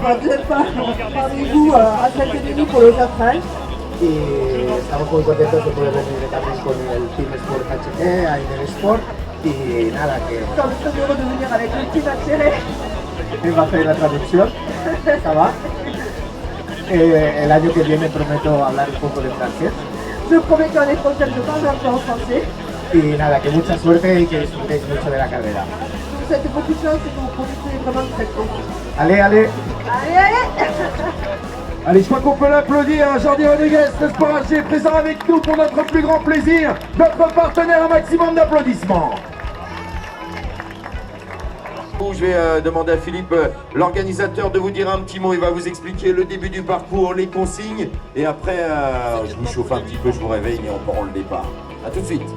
Parlez-vous a Santelini por los Afran y estamos muy contentos de poder venir también con el Team Sport HT, Ainer Sport y nada, que estamos contentos de venir avec le Team HT. Me va a hacer la traducción, ¿ça va? El año que viene prometo hablar un poco de francés. Je promets que l'année prochaine je parle un peu en français. Y nada, que mucha suerte y que disfrutéis mucho de la carrera. Je vous souhaite beaucoup de chance et que vous profitez vraiment de cette course. Allez, allez. Allez, allez. Allez, je crois qu'on peut l'applaudir, hein, Jordi Rodriguez, le Sport HT, présent avec nous pour notre plus grand plaisir, notre partenaire, un maximum d'applaudissements. Je vais demander à Philippe, l'organisateur, de vous dire un petit mot. Il va vous expliquer le début du parcours, les consignes. Et après, je vous chauffe un petit peu, je vous réveille et on prend le départ. A tout de suite.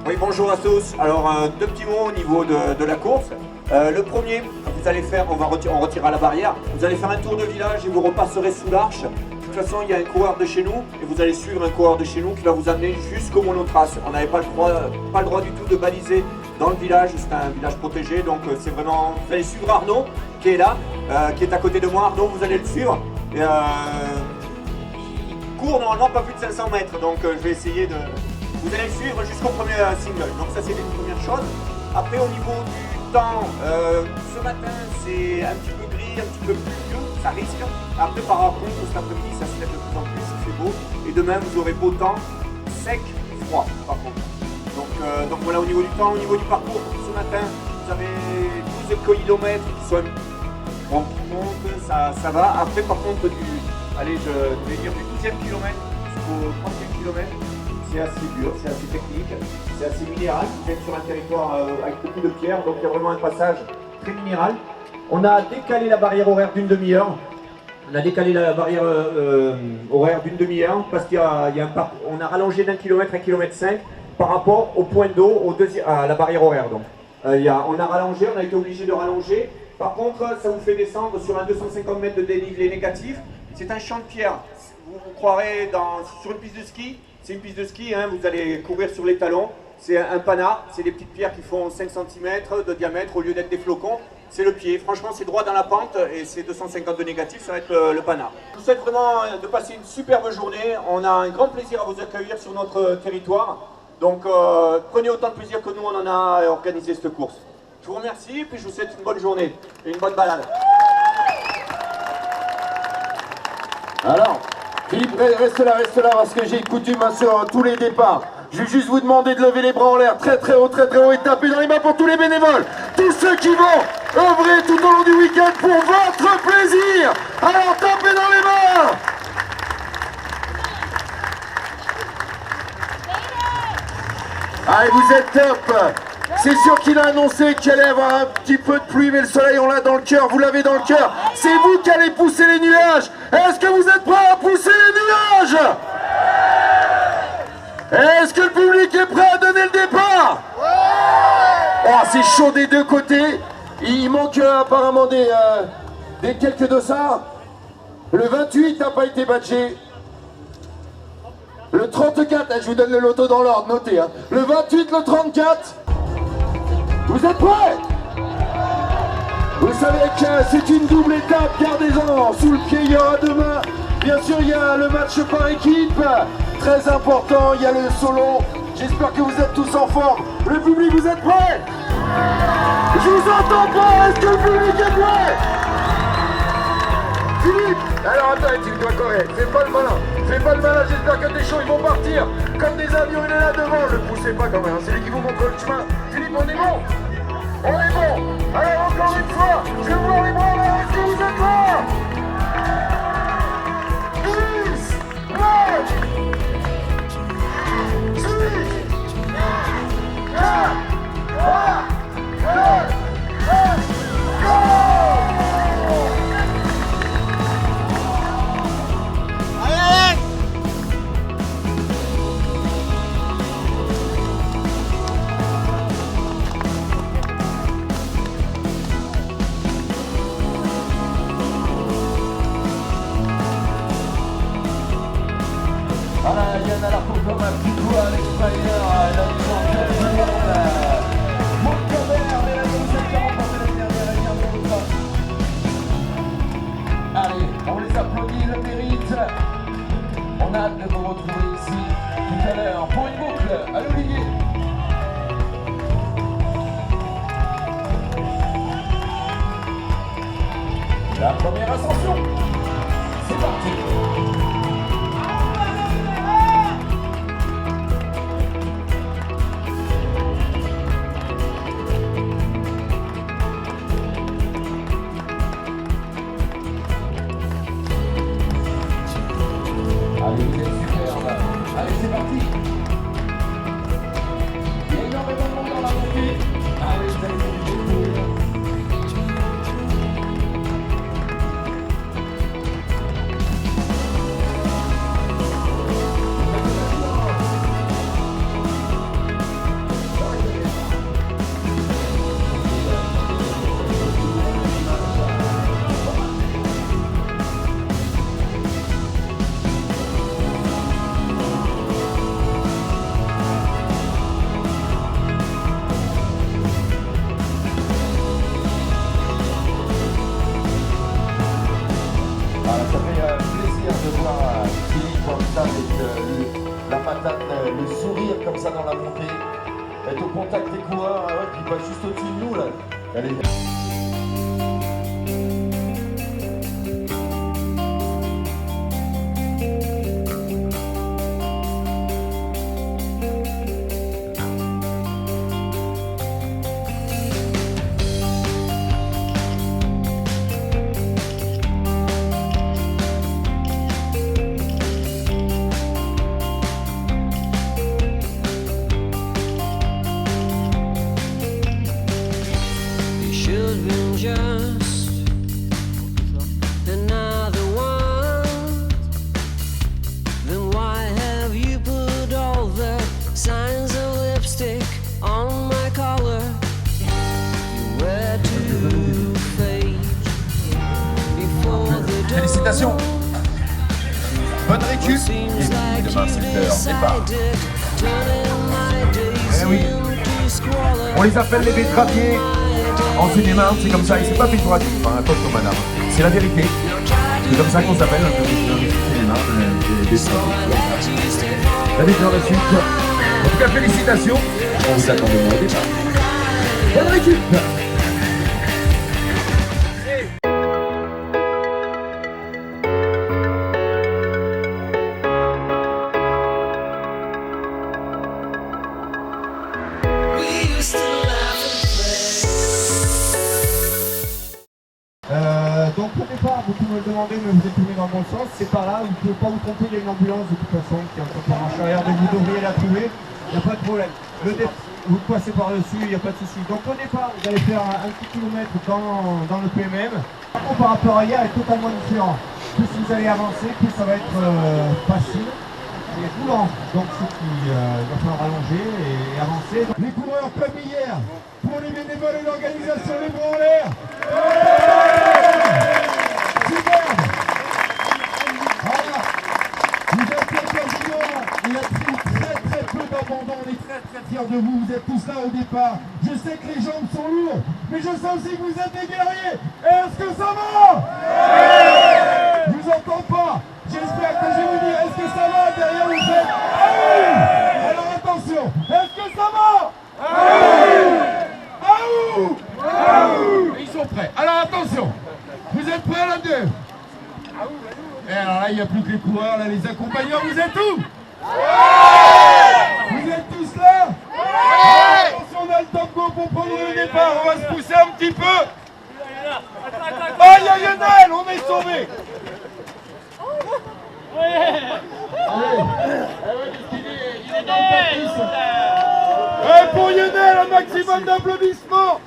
Oui, bonjour à tous. Alors, deux petits mots au niveau de la course. Le premier, vous allez faire, on retirera la barrière. Vous allez faire un tour de village et vous repasserez sous l'arche. De toute façon, il y a un coureur de chez nous et vous allez suivre un coureur de chez nous qui va vous amener jusqu'au monotrace. On n'avait pas le droit du tout de baliser dans le village, c'est un village protégé, donc c'est vraiment... Vous allez suivre Arnaud, qui est là, qui est à côté de moi. Arnaud, vous allez le suivre. Et, court normalement pas plus de 500 mètres, donc je vais essayer de... Vous allez le suivre jusqu'au premier single, donc ça c'est une première chose. Après au niveau du temps, ce matin c'est un petit peu gris, un petit peu pluvieux, ça risque. Après par contre cet après-midi ça se lève de plus en plus, il fait beau. Et demain vous aurez beau temps, sec, froid par contre. Donc voilà au niveau du temps, au niveau du parcours, ce matin vous avez 12 km qui sont bon, qui montent, ça va. Après par contre allez je vais dire du 12e kilomètre jusqu'au 30e kilomètre, c'est assez dur, c'est assez technique, c'est assez minéral, vous êtes sur un territoire avec beaucoup de pierres, donc il y a vraiment un passage très minéral. On a décalé la barrière horaire d'une demi-heure. On a décalé la barrière horaire d'une demi-heure parce qu'il y a on a rallongé d'1 km, 1,5 km par rapport au point d'eau, à la barrière horaire. Donc. On a rallongé, on a été obligé de rallonger. Par contre, ça vous fait descendre sur un 250 mètres de dénivelé négatif. C'est un champ de pierre. Vous croirez sur une piste de ski. C'est une piste de ski, hein, vous allez courir sur les talons. C'est un panard, c'est des petites pierres qui font 5 cm de diamètre au lieu d'être des flocons. C'est le pied. Franchement, c'est droit dans la pente et c'est 250 de négatif, ça va être le panard. Je vous souhaite vraiment de passer une superbe journée. On a un grand plaisir à vous accueillir sur notre territoire. Donc prenez autant de plaisir que nous on en a à organiser cette course. Je vous remercie et puis je vous souhaite une bonne journée et une bonne balade. Alors, Philippe, reste là, parce que j'ai coutume sur tous les départs. Je vais juste vous demander de lever les bras en l'air très très haut et taper dans les mains pour tous les bénévoles. Tous ceux qui vont œuvrer tout au long du week-end pour votre plaisir. Alors tapez dans les mains. Allez, vous êtes top. C'est sûr qu'il a annoncé qu'il allait y avoir un petit peu de pluie, mais le soleil on l'a dans le cœur, vous l'avez dans le cœur. C'est vous qui allez pousser les nuages. Est-ce que vous êtes prêts à pousser les nuages? Est-ce que le public est prêt à donner le départ? Oh, c'est chaud des deux côtés. Il manque apparemment des quelques dossards. Le 28 n'a pas été badgé. Le 34, je vous donne le loto dans l'ordre, notez. Hein. Le 28, le 34. Vous êtes prêts? Vous savez que c'est une double étape, gardez-en sous le pied, il y aura demain. Bien sûr, il y a le match par équipe, très important, il y a le solo. J'espère que vous êtes tous en forme. Le public, vous êtes prêts? Je vous entends pas, est-ce que le public est prêt? Philippe, alors attends, tu dois courir, fais pas le malin, j'espère que tes chauds ils vont partir. Comme des avions, il est là devant, le poussez pas quand même, c'est lui qui vous montre le chemin. Philippe, on est bon? On est bon. Alors encore une fois, je vais voir les bras là, est-ce que vous êtes là? 10, 9, 6, 4, 3, 2, 1, go! Voilà, Yann Alarcon comme un petit coup à l'extérieur, la championne du monde. Montgomery, mesdames et messieurs, qui a remporté l'année dernière, elle vient de l'autre. On a hâte de vous retrouver ici tout à l'heure pour une boucle. Allez Olivier. La première ascension. C'est parti. Allez, vous êtes superbe. Allez, c'est parti. Il y a énormément de monde dans la montée. Allez, vous allez vous découvrir. Voilà, ça fait plaisir de voir Philippe comme ça avec la patate, le sourire comme ça dans la montée, être au contact des coureurs, qui passent juste au-dessus de nous là. Allez. Should been just another one. Then why have you put all the signs of lipstick on my collar? You were to fade before the dawn. Félicitations. Bonne récup. Seems like demain, c'est you l'heure, départ. decided turning my days Eh oui. into squalor. On les appelle les betteraviers. En Seine-et-Marne, c'est comme ça, et c'est pas péjoratif, hein, attention madame, c'est la vérité. C'est comme ça qu'on s'appelle, un peu dans les Seine-et-Marne, des betteraviers. Allez, dans la suite. En tout cas, félicitations. On vous attend demain au départ. Bonne récup. We used to laugh and play. Donc au départ, beaucoup me le demandaient, mais vous êtes tourné dans le bon sens, c'est par là, vous ne pouvez pas vous tromper, il y a une ambulance de toute façon qui est en train de marcher arrière, donc vous devriez la trouver, il n'y a pas de problème. Vous passez par-dessus, il n'y a pas de souci. Donc au départ, vous allez faire un petit kilomètre dans le PMM. Par contre, par rapport à hier, est totalement différent. Plus vous allez avancer, plus ça va être facile et roulant. Donc c'est qu'il va falloir allonger et avancer. Les coureurs comme hier, pour les bénévoles et l'organisation, les bras en l'air. Superbe. Voilà. Vous êtes les présidents. Il a pris très peu d'abandon. On est très fiers de vous. Vous êtes tous là au départ. Je sais que les jambes sont lourdes, mais je sais aussi que vous êtes des guerriers. Est-ce que ça va? Je vous entends pas. J'espère que je vais vous dire, est-ce que ça va? Derrière vous faites ah oui. Alors attention, est-ce que ça va? Ah oui. Ah oui. Ah oui. Ils sont prêts. Alors attention, vous êtes prêts là-dedans? Et alors là, il n'y a plus que les coureurs, là, les accompagnants, vous êtes où? Vous êtes tous là? Attention, on a le top go pour prendre le départ, on va se pousser un petit peu. Oh, il y a Lionel, on est sauvés. Et pour Lionel, un maximum d'applaudissements.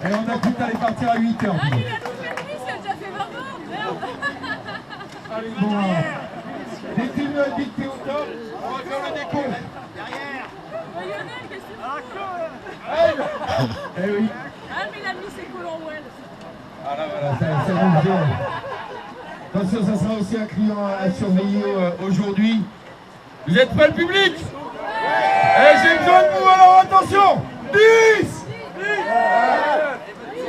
Et on a tout à aller partir à 8h. Ah, il a tout fait nuit, ça a déjà fait 20 ans, merde. Allez, bon, dès que tu me dis que t'es au top, on va faire le décompte. Lionel, qu'est-ce que tu fais? Eh oui. Ah, mais il a mis ses collants well. Ah là, voilà, c'est rouge. Attention, ça sera aussi un client à surveiller aujourd'hui. Vous êtes prêts, le public? Eh, j'ai besoin de vous, alors attention. 10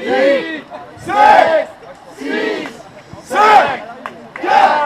10 7 6 5 4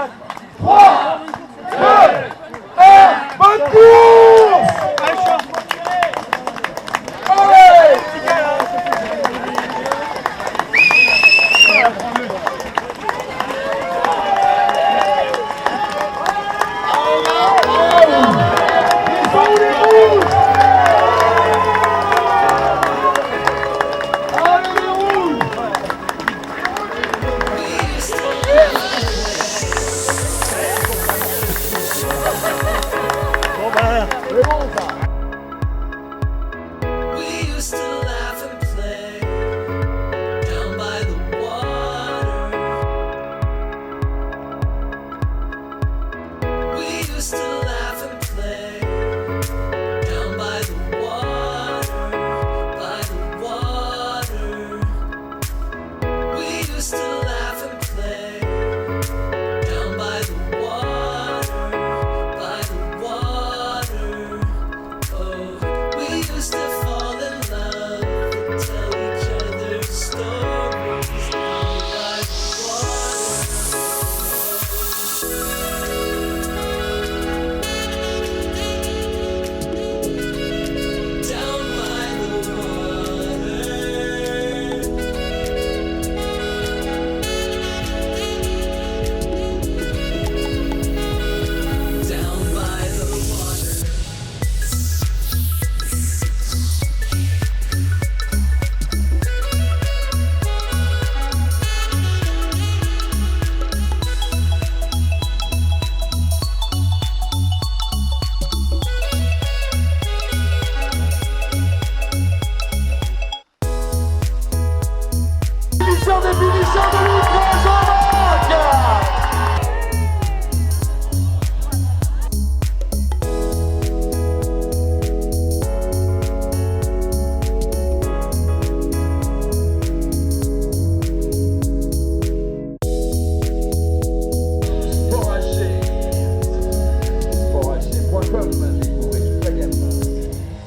finisseurs des finisseurs de l'Ultra.